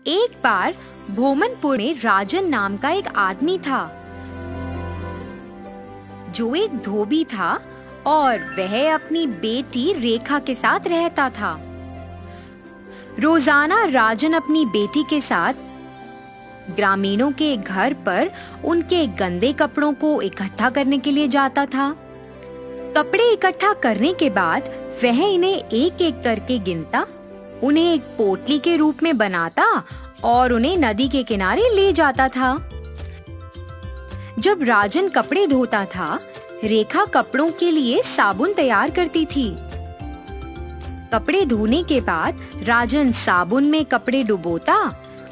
एक बार भोमनपुर में राजन नाम का एक आदमी था जो एक धोबी था और वह अपनी बेटी रेखा के साथ रहता था। रोजाना राजन अपनी बेटी के साथ ग्रामीणों के घर पर उनके गंदे कपड़ों को इकट्ठा करने के लिए जाता था। कपड़े इकट्ठा करने के बाद वह इन्हें एक एक करके गिनता, उन्हें एक पोटली के रूप में बनाता और उन्हें नदी के किनारे ले जाता था। जब राजन कपड़े धोता था, रेखा कपड़ों के लिए साबुन तैयार करती थी। कपड़े धोने के बाद राजन साबुन में कपड़े डुबोता,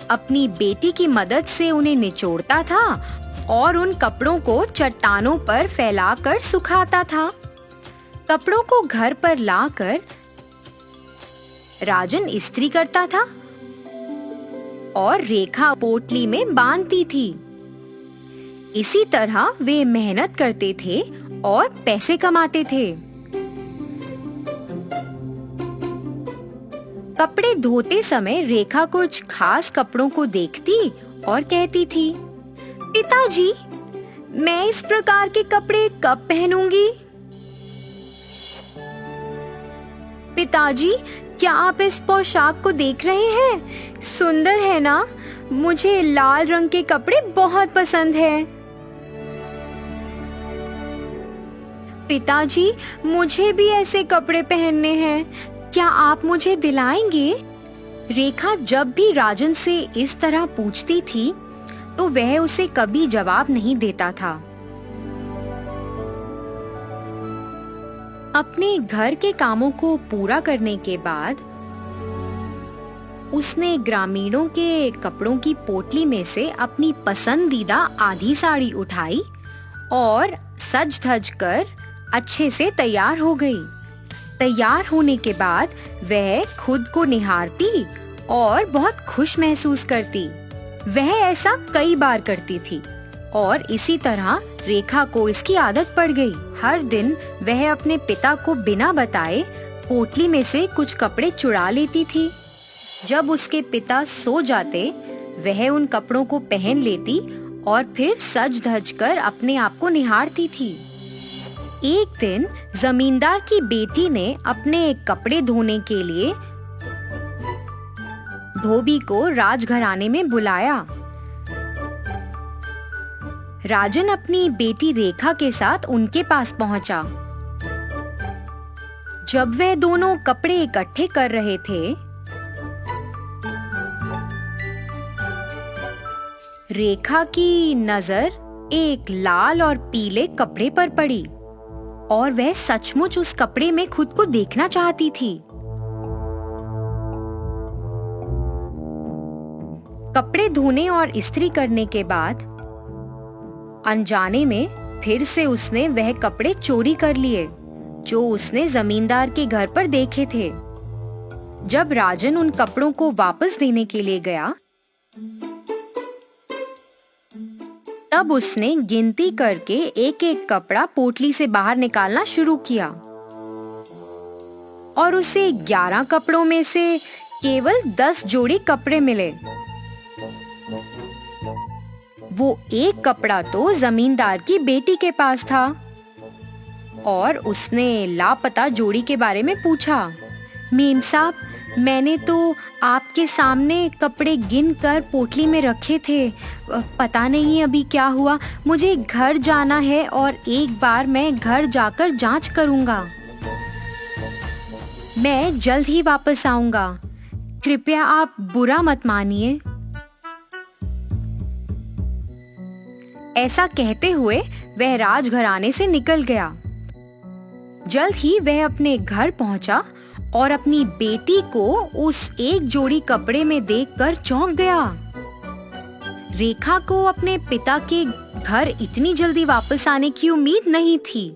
अपनी बेटी की मदद से उन्हें निचोड़ता था और उन कपड़ों को चट्टानों पर फैलाकर सुखाता था। कपड़ों को घर पर लाकर राजन इस्त्री करता था और रेखा पोटली में बांधती थी। इसी तरह वे मेहनत करते थे और पैसे कमाते थे। कपड़े धोते समय रेखा कुछ खास कपड़ों को देखती और कहती थी, पिताजी, मैं इस प्रकार के कपड़े कब पहनूंगी? पिताजी, क्या आप इस पोशाक को देख रहे हैं? सुंदर है ना? मुझे लाल रंग के कपड़े बहुत पसंद है। पिताजी, मुझे भी ऐसे कपड़े पहनने हैं, क्या आप मुझे दिलाएंगे? रेखा जब भी राजन से इस तरह पूछती थी तो वह उसे कभी जवाब नहीं देता था। अपने घर के कामों को पूरा करने के बाद उसने ग्रामीणों के कपड़ों की पोटली में से अपनी पसंदीदा आधी साड़ी उठाई और सज धज कर अच्छे से तैयार हो गई। तैयार होने के बाद वह खुद को निहारती और बहुत खुश महसूस करती। वह ऐसा कई बार करती थी और इसी तरह रेखा को इसकी आदत पड़ गई। हर दिन वह अपने पिता को बिना बताए पोटली में से कुछ कपड़े चुरा लेती थी। जब उसके पिता सो जाते, वह उन कपड़ों को पहन लेती और फिर सज धज कर अपने आप को निहारती थी। एक दिन जमींदार की बेटी ने अपने कपड़े धोने के लिए धोबी को राजघराने में बुलाया। राजन अपनी बेटी रेखा के साथ उनके पास पहुंचा। जब वह दोनों कपड़े इकट्ठे कर रहे थे, रेखा की नजर एक लाल और पीले कपड़े पर पड़ी और वह सचमुच उस कपड़े में खुद को देखना चाहती थी। कपड़े धोने और इस्त्री करने के बाद अनजाने में फिर से उसने वह कपड़े चोरी कर लिए जो उसने जमींदार के घर पर देखे थे। जब राजन उन कपड़ों को वापस देने के लिए गया, तब उसने गिनती करके एक एक कपड़ा पोटली से बाहर निकालना शुरू किया और उसे 11 कपड़ों में से केवल 10 जोड़ी कपड़े मिले। वो एक कपड़ा तो जमींदार की बेटी के पास था और उसने लापता जोड़ी के बारे में पूछा। मेम साहब, मैंने तो आपके सामने कपड़े गिन कर पोटली में रखे थे, पता नहीं अभी क्या हुआ। मुझे घर जाना है और एक बार मैं घर जाकर जांच करूंगा। मैं जल्द ही वापस आऊंगा, कृपया आप बुरा मत मानिए। ऐसा कहते हुए वह राजघराने से निकल गया। जल्द ही वह अपने घर पहुंचा और अपनी बेटी को उस एक जोड़ी कपड़े में देखकर चौंक गया। रेखा को अपने पिता के घर इतनी जल्दी वापस आने की उम्मीद नहीं थी।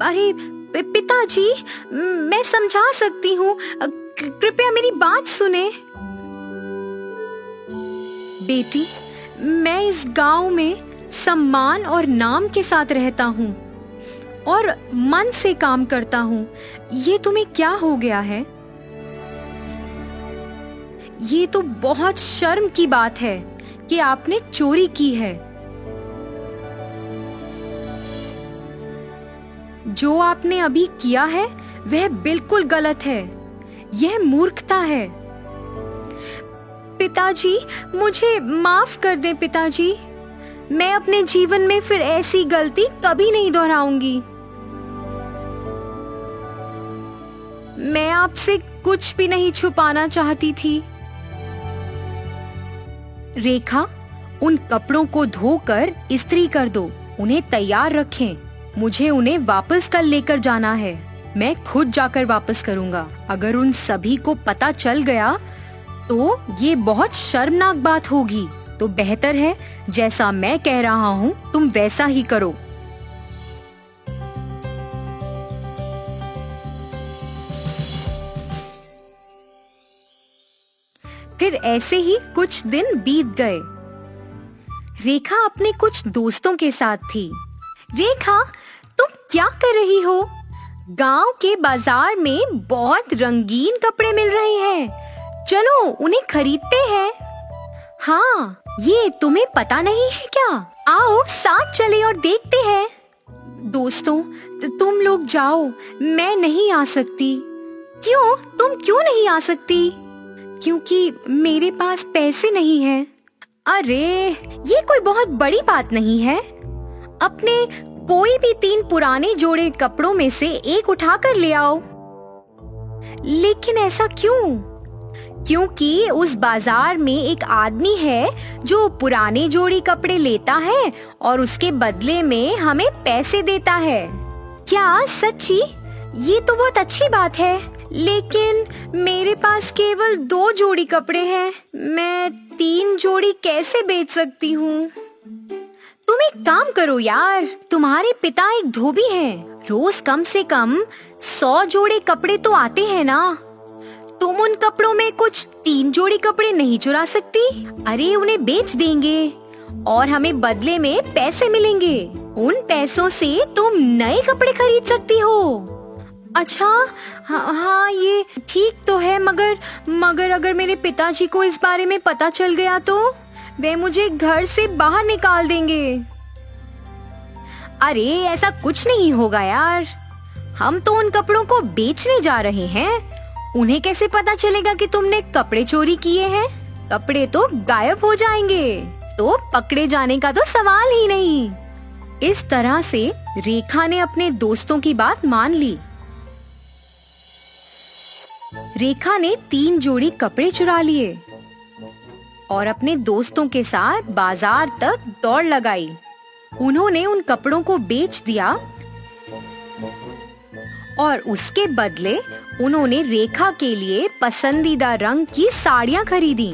अरे पिताजी, मैं समझा सकती हूँ, कृपया मेरी बात सुने। बेटी, मैं इस गांव में सम्मान और नाम के साथ रहता हूँ और मन से काम करता हूँ। ये तुम्हें क्या हो गया है? ये तो बहुत शर्म की बात है कि आपने चोरी की है। जो आपने अभी किया है वह बिल्कुल गलत है। यह मूर्खता है। पिताजी, मुझे माफ कर दें पिताजी। मैं अपने जीवन में फिर ऐसी गलती कभी नहीं दोहराऊंगी। मैं आपसे कुछ भी नहीं छुपाना चाहती थी। रेखा, उन कपड़ों को धोकर इस्त्री कर दो। उन्हें तैयार रखें। मुझे उन्हें वापस कल लेकर जाना है। मैं खुद जाकर वापस करूंगा। अगर उन सभी को पता चल गया तो ये बहुत शर्मनाक बात होगी। तो बेहतर है जैसा मैं कह रहा हूँ तुम वैसा ही करो। फिर ऐसे ही कुछ दिन बीत गए। रेखा अपने कुछ दोस्तों के साथ थी। रेखा, तुम क्या कर रही हो? गांव के बाजार में बहुत रंगीन कपड़े मिल रहे हैं। चलो उन्हें खरीदते हैं। हाँ, ये तुम्हें पता नहीं है क्या? आओ साथ चले और देखते हैं। दोस्तों, तुम लोग जाओ, मैं नहीं आ सकती। क्यों? तुम क्यों नहीं आ सकती? क्योंकि मेरे पास पैसे नहीं हैं। अरे, ये कोई बहुत बड़ी बात नहीं है। अपने कोई भी 3 पुराने जोड़े कपड़ों में से एक उठा कर ले आओ। लेकिन ऐसा क्यों? क्योंकि उस बाजार में एक आदमी है जो पुराने जोड़ी कपड़े लेता है और उसके बदले में हमें पैसे देता है। क्या सच्ची? ये तो बहुत अच्छी बात है। लेकिन मेरे पास केवल 2 जोड़ी कपड़े हैं। मैं 3 जोड़ी कैसे बेच सकती हूँ? तुम एक काम करो यार, तुम्हारे पिता एक धोबी हैं। रोज कम से कम 100 जोड़े कपड़े तो आते हैं ना। तुम उन कपड़ों में कुछ 3 जोड़ी कपड़े नहीं चुरा सकती? अरे, उन्हें बेच देंगे और हमें बदले में पैसे मिलेंगे। उन पैसों से तुम नए कपड़े खरीद सकती हो। अच्छा, हाँ, ये ठीक तो है, मगर अगर मेरे पिताजी को इस बारे में पता चल गया तो वे मुझे घर से बाहर निकाल देंगे। अरे, ऐसा कुछ नहीं होगा यार। हम तो उन कपड़ों को बेचने जा रहे हैं। उन्हें कैसे पता चलेगा कि तुमने कपड़े चोरी किए हैं? कपड़े तो गायब हो जाएंगे, तो पकड़े जाने का तो सवाल ही नहीं। इस तरह से रेखा ने अपने दोस्तों की बात मान ली। रेखा ने 3 जोड़ी कपड़े चुरा लिए और अपने दोस्तों के साथ बाजार तक दौड़ लगाई। उन्होंने उन कपड़ों को बेच दिया और उसके बदले उन्होंने रेखा के लिए पसंदीदा रंग की साड़ियां खरीदी।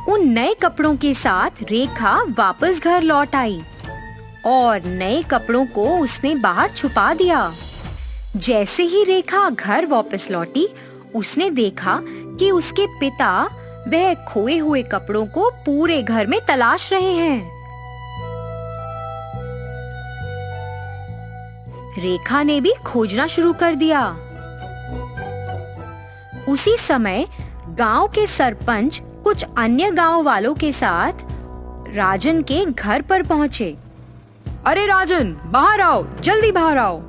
उन नए कपड़ों के साथ रेखा वापस घर लौट आई और नए कपड़ों को उसने बाहर छुपा दिया। जैसे ही रेखा घर वापस लौटी, उसने देखा कि उसके पिता वह खोए हुए कपड़ों को पूरे घर में तलाश रहे हैं। रेखा ने भी खोजना शुरू कर दिया। उसी समय गांव के सरपंच कुछ अन्य गांव वालों के साथ राजन के घर पर पहुंचे। अरे राजन, बाहर आओ, जल्दी बाहर आओ।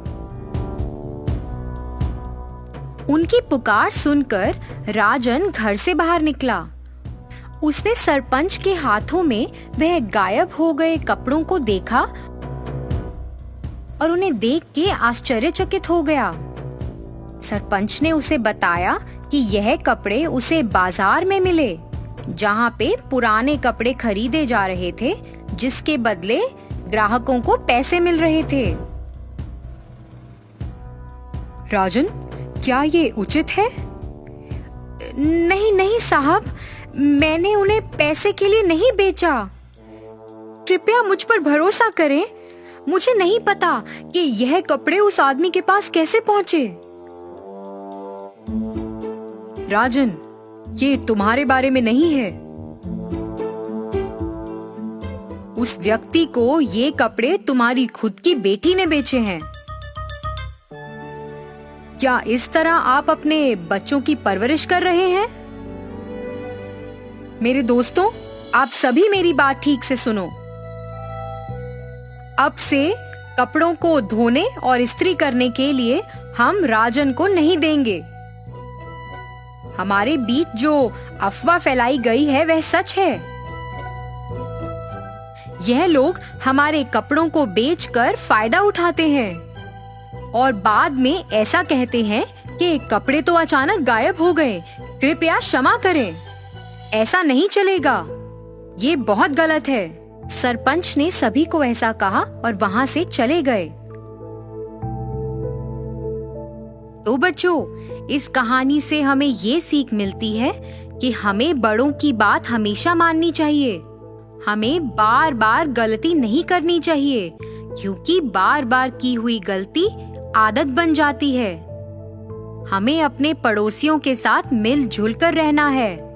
उनकी पुकार सुनकर राजन घर से बाहर निकला। उसने सरपंच के हाथों में वह गायब हो गए कपड़ों को देखा और उन्हें देख के आश्चर्यचकित हो गया। सरपंच ने उसे बताया कि यह कपड़े उसे बाजार में मिले, जहाँ पे पुराने कपड़े खरीदे जा रहे थे, जिसके बदले ग्राहकों को पैसे मिल रहे थे। राजन, क्या ये उचित है? नहीं नहीं साहब, मैंने उन्हें पैसे के लिए नहीं बेचा। कृपया मुझ पर भरोसा करें। मुझे नहीं पता कि यह कपड़े उस आदमी के पास कैसे पहुंचे। राजन, ये तुम्हारे बारे में नहीं है। उस व्यक्ति को ये कपड़े तुम्हारी खुद की बेटी ने बेचे हैं। क्या इस तरह आप अपने बच्चों की परवरिश कर रहे हैं? मेरे दोस्तों, आप सभी मेरी बात ठीक से सुनो। अब से कपड़ों को धोने और इस्त्री करने के लिए हम राजन को नहीं देंगे। हमारे बीच जो अफवाह फैलाई गई है वह सच है। यह लोग हमारे कपड़ों को बेचकर फायदा उठाते हैं और बाद में ऐसा कहते हैं कि कपड़े तो अचानक गायब हो गए, कृपया क्षमा करें। ऐसा नहीं चलेगा, ये बहुत गलत है। सरपंच ने सभी को ऐसा कहा और वहां से चले गए। तो बच्चों, इस कहानी से हमें ये सीख मिलती है कि हमें बड़ों की बात हमेशा माननी चाहिए। हमें बार बार गलती नहीं करनी चाहिए, क्योंकि बार बार की हुई गलती आदत बन जाती है। हमें अपने पड़ोसियों के साथ मिलजुल कर रहना है।